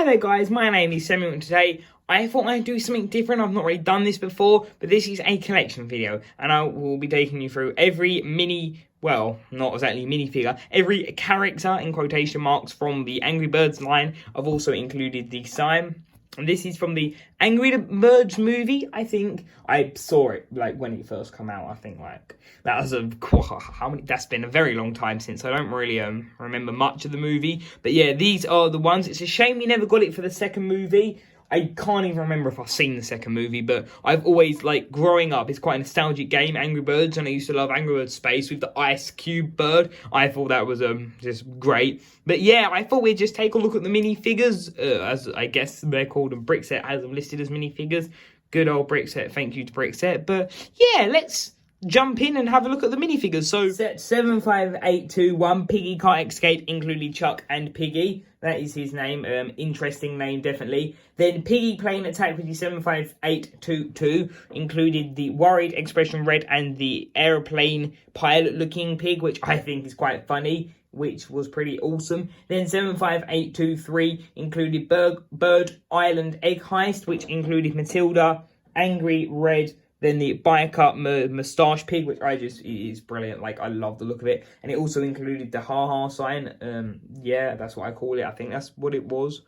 there guys, my name is Samuel and today I thought I'd do something different. I've not really done this before, but this is a collection video and I will be taking you through every well, not exactly minifigure, every character in quotation marks from the Angry Birds line. I've also included the sign. And this is from the Angry Birds movie. I think I saw it like when it first came out. I think like that was that's been a very long time since. I don't really remember much of the movie. But yeah, these are the ones. It's a shame we never got it for the second movie. I can't even remember if I've seen the second movie, but I've always, like, growing up, it's quite a nostalgic game, Angry Birds, and I used to love Angry Birds Space with the ice cube bird. I thought that was just great. But yeah, I thought we'd just take a look at the minifigures, as I guess they're called, and Brickset has them listed as minifigures. Good old Brickset, thank you to Brickset. But yeah, let's jump in and have a look at the minifigures. So, set 75821, Piggy Can't Escape, including Chuck and Piggy. That is his name. Interesting name, definitely. Then Piggy Plane Attack, which is 75822, included the Worried Expression Red and the aeroplane pilot-looking pig, which I think is quite funny, which was pretty awesome. Then 75823 included Bird Island Egg Heist, which included Matilda, Angry Red, then the biker moustache pig, which is brilliant. Like, I love the look of it. And it also included the ha-ha sign. Yeah, that's what I call it. I think that's what it was.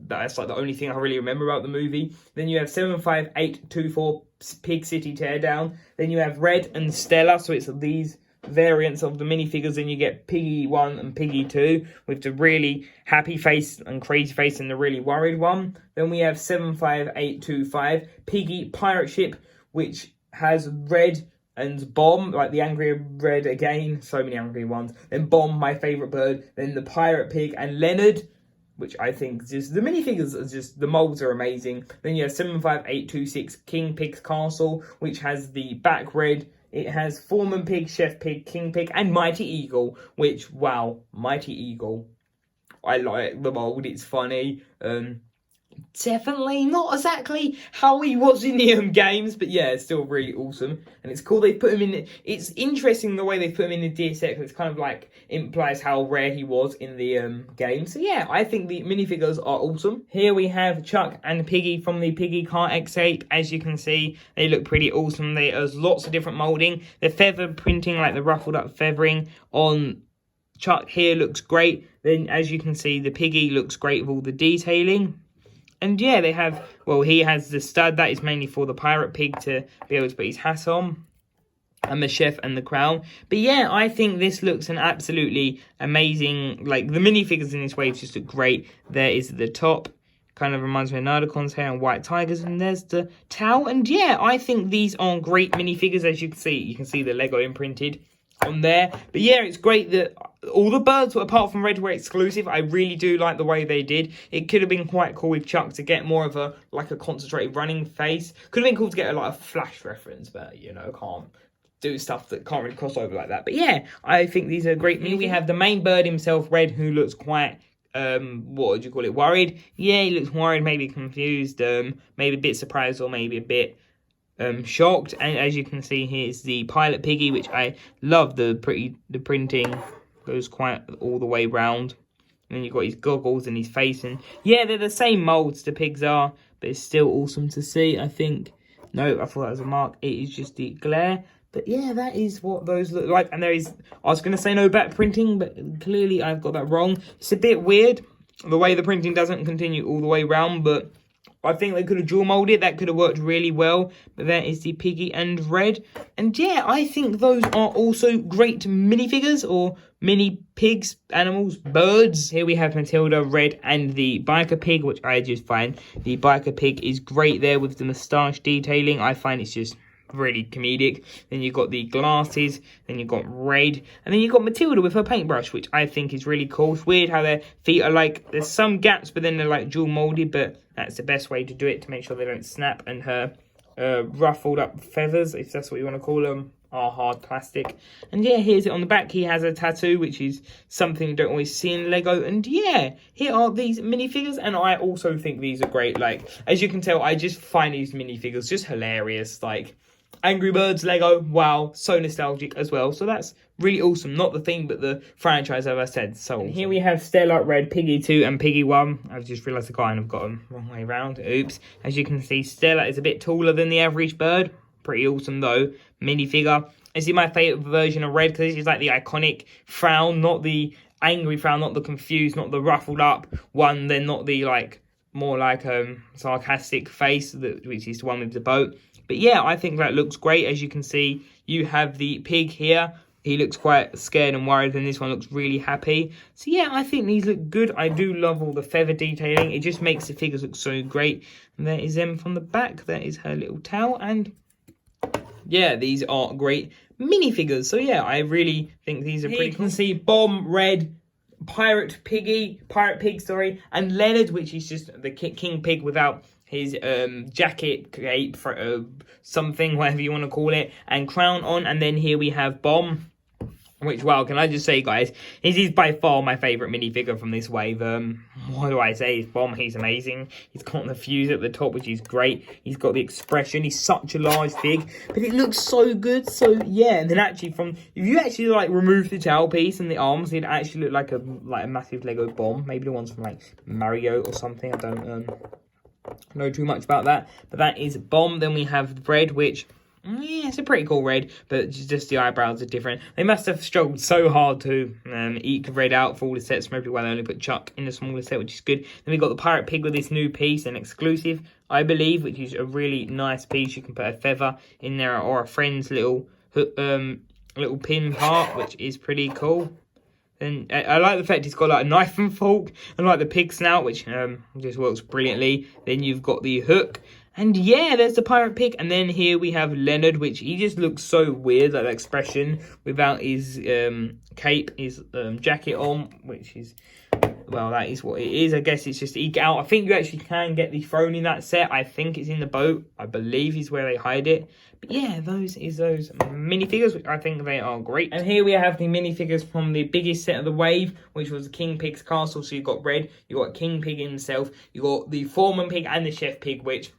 That's like the only thing I really remember about the movie. Then you have 75824 Pig City Teardown. Then you have Red and Stella. So it's these variants of the minifigures. Then you get Piggy 1 and Piggy 2 with the really happy face and crazy face and the really worried one. Then we have 75825 Piggy Pirate Ship, which has Red and Bomb, like the Angry Red again, so many angry ones. Then Bomb, my favourite bird. Then the Pirate Pig and Leonard, which I think just, the minifigures are just, the moulds are amazing. Then you have 75826 King Pig's Castle, which has the back red. It has Foreman Pig, Chef Pig, King Pig, and Mighty Eagle, which, wow, Mighty Eagle. I like the mould, it's funny. Definitely not exactly how he was in the games, but yeah, it's still really awesome. And it's cool they put him in. It's interesting the way they put him in the DSX. It's kind of like implies how rare he was in the game. So yeah, I think the minifigures are awesome. Here we have Chuck and Piggy from the Piggy Can't Escape. As you can see, they look pretty awesome. There's lots of different moulding. The feather printing, like the ruffled up feathering on Chuck here, looks great. Then as you can see, the Piggy looks great with all the detailing. And yeah, they have, well, he has the stud. That is mainly for the pirate pig to be able to put his hat on. And the chef and the crown. But yeah, I think this looks an absolutely amazing, like the minifigures in this wave just look great. There is the top. Kind of reminds me of Nardicons hair and white tigers. And there's the towel. And yeah, I think these are great minifigures. As you can see, the Lego imprinted on there. But yeah, it's great that all the birds, apart from Red, were exclusive. I really do like the way they did. It could have been quite cool with Chuck to get more of a concentrated running face. Could have been cool to get a like a Flash reference, but you know, can't do stuff that can't really cross over like that. But yeah, I think these are great. We have the main bird himself, Red, who looks quite what would you call it, worried? Yeah, he looks worried, maybe confused, maybe a bit surprised, or maybe a bit shocked. And as you can see, here's the pilot piggy, which I love. The printing goes quite all the way round. And then you've got his goggles and his face, and yeah, they're the same molds the pigs are, but it's still awesome to see. I think, no, I thought that was a mark. It is just the glare. But yeah, that is what those look like. And there is, I was going to say no back printing, but clearly I've got that wrong. It's a bit weird the way the printing doesn't continue all the way round, but I think they could have dual molded. That could have worked really well. But there is the Piggy and Red. And yeah, I think those are also great minifigures or mini pigs, animals, birds. Here we have Matilda, Red, and the biker pig, which I just find the biker pig is great there with the moustache detailing. I find it's just really comedic. Then you've got the glasses, then you've got Red, and then you've got Matilda with her paintbrush, which I think is really cool. It's weird how their feet are like, there's some gaps, but then they're like dual molded, but that's the best way to do it to make sure they don't snap. And her ruffled up feathers, if that's what you want to call them, are hard plastic. And yeah, here's it on the back. He has a tattoo, which is something you don't always see in Lego. And yeah, here are these minifigures, and I also think these are great. Like, as you can tell, I just find these minifigures just hilarious. Like, Angry Birds Lego, wow, so nostalgic as well. So that's really awesome. Not the theme, but the franchise, as I said. So awesome. Here we have Starlight Red, Piggy 2 and Piggy 1. I've just realised I kind of got them wrong way around. Oops. As you can see, Starlight is a bit taller than the average bird. Pretty awesome though. Minifigure. This is my favourite version of Red, because this is like the iconic frown, not the angry frown, not the confused, not the ruffled up one, then not the like more like sarcastic face, which is the one with the boat. But yeah, I think that looks great. As you can see, you have the pig here. He looks quite scared and worried, and this one looks really happy. So yeah, I think these look good. I do love all the feather detailing. It just makes the figures look so great. And there is them from the back. That is her little tail. And yeah, these are great minifigures. So yeah, I really think these are pretty cool. You can see Bomb, Red, Pirate Pig, and Leonard, which is just the King Pig without his jacket, cape, something, whatever you want to call it, and crown on. And then here we have Bomb, which, wow, can I just say, guys, this is by far my favourite minifigure from this wave. What do I say? Bomb, he's amazing. He's got the fuse at the top, which is great. He's got the expression. He's such a large pig, but it looks so good. So yeah, and then actually if you actually like remove the tail piece and the arms, it'd actually look like a massive Lego bomb. Maybe the ones from like Mario or something. I don't know too much about that, but that is Bomb. Then we have Red, which, yeah, it's a pretty cool Red, but just the eyebrows are different. They must have struggled so hard to eke Red out for all the sets. Maybe why they only put Chuck in the smaller set, which is good. Then we got the Pirate Pig with this new piece, an exclusive, I believe, which is a really nice piece. You can put a feather in there or a friend's little pin part, which is pretty cool. And I like the fact it's got like a knife and fork, and like the pig snout, which just works brilliantly. Then you've got the hook. And yeah, there's the Pirate Pig. And then here we have Leonard, which he just looks so weird, like that expression, without his cape, his jacket on, which is, well, that is what it is. I guess it's just eke out. I think you actually can get the throne in that set. I think it's in the boat. I believe is where they hide it. But yeah, those minifigures, which I think they are great. And here we have the minifigures from the biggest set of the wave, which was King Pig's castle. So you've got Red, you've got King Pig himself, you've got the Foreman Pig and the Chef Pig, which,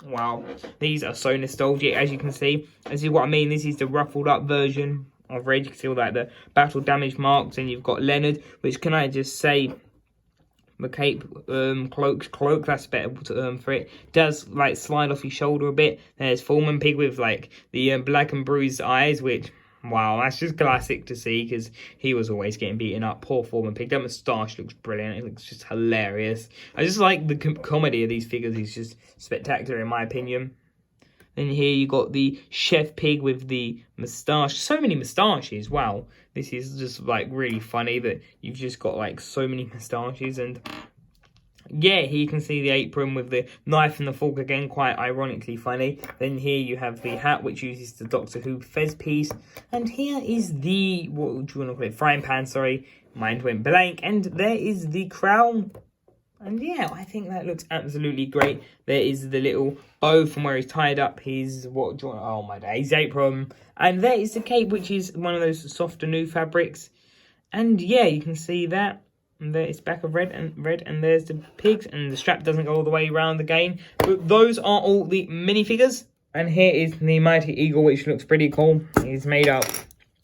wow, these are so nostalgic. As you can see, this is what I mean. This is the ruffled up version of Red. You can see all like the battle damage marks. And you've got Leonard, which, can I just say, the cape, cloak, that's a better term for it, does like slide off his shoulder a bit. There's Foreman Pig with like the black and bruised eyes, which, wow, that's just classic to see, because he was always getting beaten up. Poor Foreman Pig. That moustache looks brilliant. It looks just hilarious. I just like the comedy of these figures. It's just spectacular in my opinion. Then here you got the Chef Pig with the moustache. So many moustaches. Wow. This is just like really funny that you've just got like so many moustaches. And yeah, here you can see the apron with the knife and the fork again, quite ironically funny. Then here you have the hat, which uses the Doctor Who fez piece. And here is the, what would you want to call it, frying pan, sorry. Mind went blank. And there is the crown. And yeah, I think that looks absolutely great. There is the little bow from where he's tied up his, what do you want, oh my days, apron. And there is the cape, which is one of those softer new fabrics. And yeah, you can see that. And there it's back of red, and there's the pigs, and the strap doesn't go all the way around again. But those are all the minifigures. And here is the Mighty Eagle, which looks pretty cool. It's made up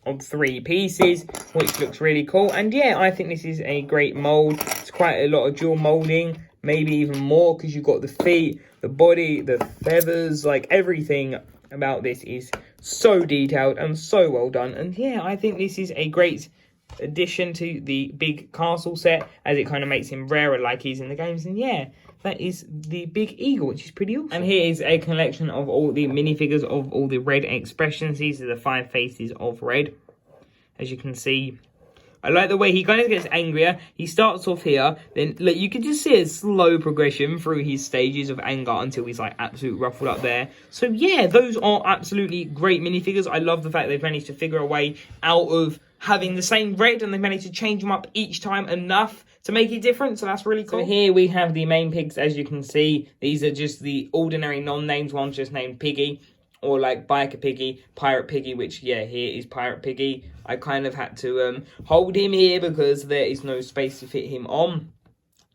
of 3 pieces, which looks really cool. And yeah, I think this is a great mold. It's quite a lot of dual molding, maybe even more, because you've got the feet, the body, the feathers, like everything about this is so detailed and so well done. And yeah, I think this is a great addition to the big castle set, as it kind of makes him rarer like he's in the games. And yeah, that is the Big Eagle, which is pretty awesome. And here is a collection of all the minifigures of all the Red expressions. These are the 5 faces of Red. As you can see, I like the way he kind of gets angrier. He starts off here, then look, you can just see a slow progression through his stages of anger until he's like absolute ruffled up there. So yeah, those are absolutely great minifigures. I love the fact they've managed to figure a way out of having the same Red, and they've managed to change them up each time enough to make it different. So that's really cool. So here we have the main pigs. As you can see, these are just the ordinary non-named ones, just named Piggy, or like Biker Piggy, Pirate Piggy, which yeah, here is Pirate Piggy. I kind of had to hold him here because there is no space to fit him on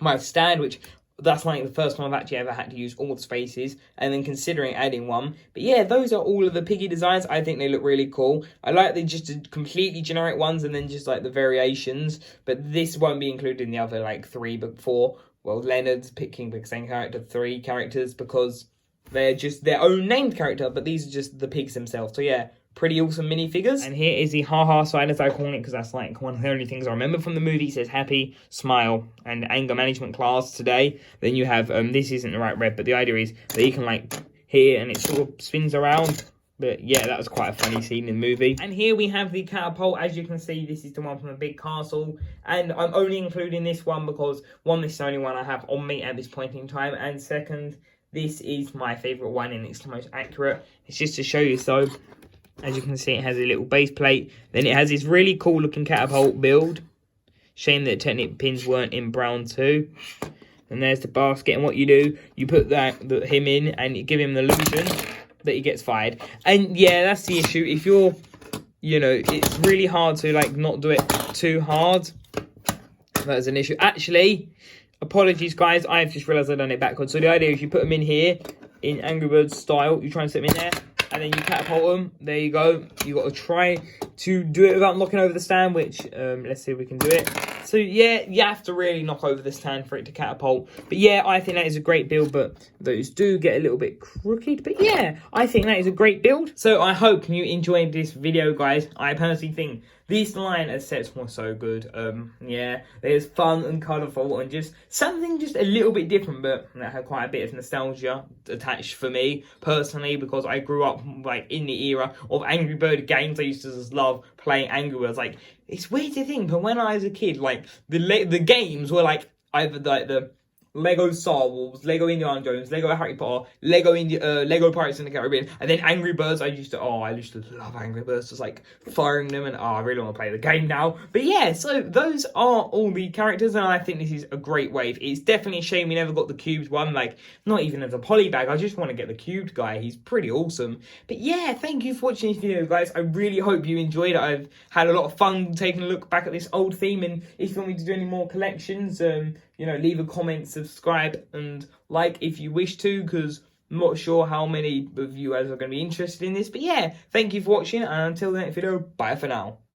my stand, which that's like the first time I've actually ever had to use all the spaces, and then considering adding one. But yeah, those are all of the Piggy designs. I think they look really cool. I like the just completely generic ones and then just like the variations. But this won't be included in the other like 3, but 4. Well, Leonard's picking the same character, 3 characters, because they're just their own named character, but these are just the pigs themselves. So yeah, pretty awesome minifigures. And here is the haha sign, as I call it, because that's like one of the only things I remember from the movie. It says happy, smile, and anger management class today. Then you have, this isn't the right red, but the idea is that you can like here and it sort of spins around. But yeah, that was quite a funny scene in the movie. And here we have the catapult. As you can see, this is the one from the big castle. And I'm only including this one because, one, this is the only one I have on me at this point in time. And second, this is my favourite one and it's the most accurate. It's just to show you. So, as you can see, it has a little base plate. Then it has this really cool looking catapult build. Shame that Technic pins weren't in brown too. And there's the basket. And what you do, you put him in and you give him the illusion that he gets fired. And yeah, that's the issue. If you're, you know, it's really hard to like not do it too hard. That's an issue. Actually, apologies guys, I've just realised I've done it backwards. So the idea is you put them in here in Angry Birds style. You try and set them in there, and then you catapult them. There you go. You got to try to do it without knocking over the stand, which let's see if we can do it. So yeah, you have to really knock over the stand for it to catapult. But yeah, I think that is a great build, but those do get a little bit crooked. But yeah, I think that is a great build. So I hope you enjoyed this video, guys. I personally think this line of sets was so good. Yeah, there's fun and colourful and just something just a little bit different, but that had quite a bit of nostalgia attached for me personally, because I grew up like in the era of Angry Bird games. I used to just love playing Angry Birds. Like, it's weird to think, but when I was a kid, like the games were like either like the Lego Star Wars, Lego Indiana Jones, Lego Harry Potter, Lego Pirates in the Caribbean, and then Angry Birds. I used to love Angry Birds, just like firing them, and I really want to play the game now. But yeah, so those are all the characters, and I think this is a great wave. It's definitely a shame we never got the cubed one, like not even as a polybag. I just want to get the cubed guy. He's pretty awesome. But yeah, thank you for watching this video, guys. I really hope you enjoyed it. I've had a lot of fun taking a look back at this old theme, and if you want me to do any more collections, you know, leave a comment, subscribe, and like if you wish to, because I'm not sure how many of you guys are going to be interested in this. But yeah, thank you for watching, and until the next video, bye for now.